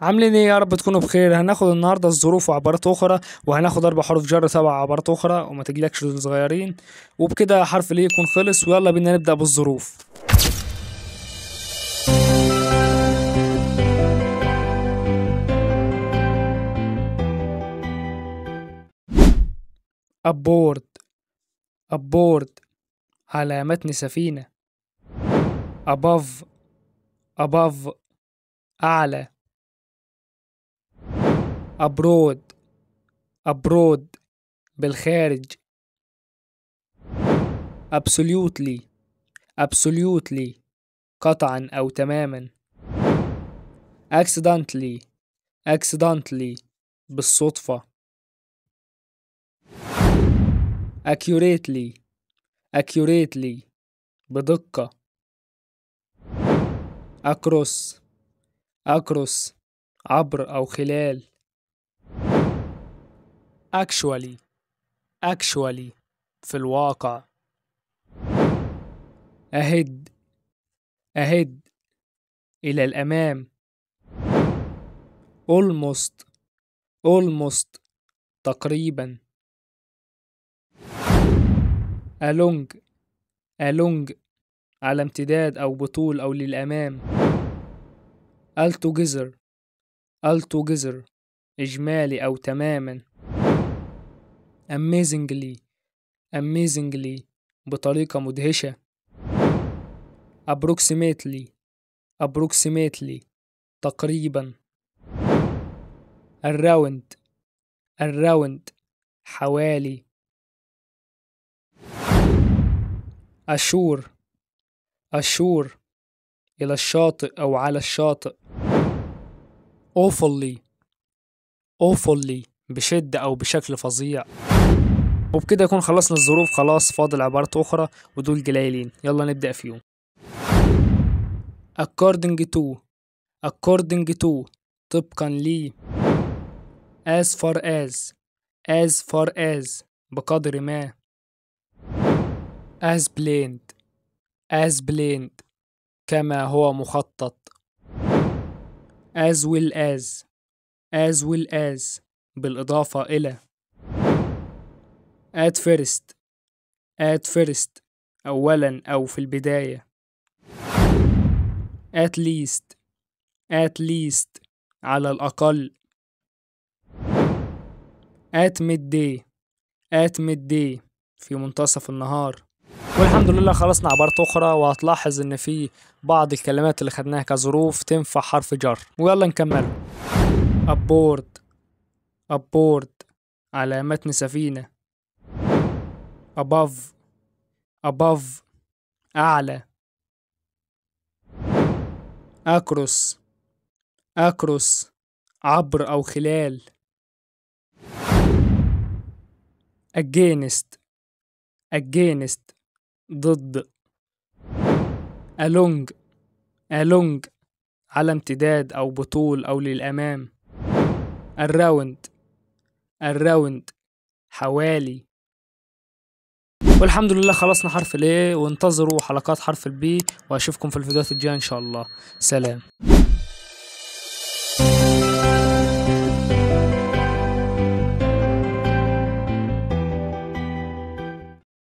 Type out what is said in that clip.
عاملين ايه؟ يا رب تكونوا بخير. هناخد النهارده الظروف وعبارات اخرى، وهناخد 4 حروف جر 7 عبارات اخرى، وما تجيلكش دول صغيرين. وبكده حرف ليه يكون خلص، ويلا بينا نبدأ بالظروف. ابورد. ابورد على متن سفينة. above. above اعلى. abroad. abroad بالخارج. absolutely. absolutely قطعا او تماما. accidentally. accidentally بالصدفة. accurately. accurately بدقة. across. across عبر أو خلال. actually. actually في الواقع. ahead. ahead إلى الأمام. almost. almost تقريبا. along. along على امتداد أو بطول أو للأمام. altogether. altogether إجمالي أو تماما. amazingly. amazingly بطريقة مدهشة. approximately. approximately تقريبا. around. around حوالي. ashore. ashore إلى الشاطئ أو على الشاطئ. awfully. awfully بشدة أو بشكل فظيع. وبكده يكون خلصنا الظروف. خلاص فاضل عبارات أخرى ودول قليلين، يلا نبدأ فيهم. according to. according to طبقا لي. as far as. as far as بقدر ما. as planned. as planned كما هو مخطط. as well as. as well as بالإضافة إلى. at first. at first أولا أو في البداية. at least. at least على الأقل. at midday. at midday في منتصف النهار. والحمد لله خلصنا عبارات أخرى، وهتلاحظ إن في بعض الكلمات اللي خدناها كظروف تنفع حرف جر، ويلا نكمل. aboard. aboard على متن سفينة. above. above أعلى. across. across عبر أو خلال. against. against ضد. along. along على امتداد أو بطول أو للأمام. around. around حوالي. والحمد لله خلصنا حرف الايه، وانتظروا حلقات حرف البي، واشوفكم في الفيديوهات الجايه ان شاء الله. سلام.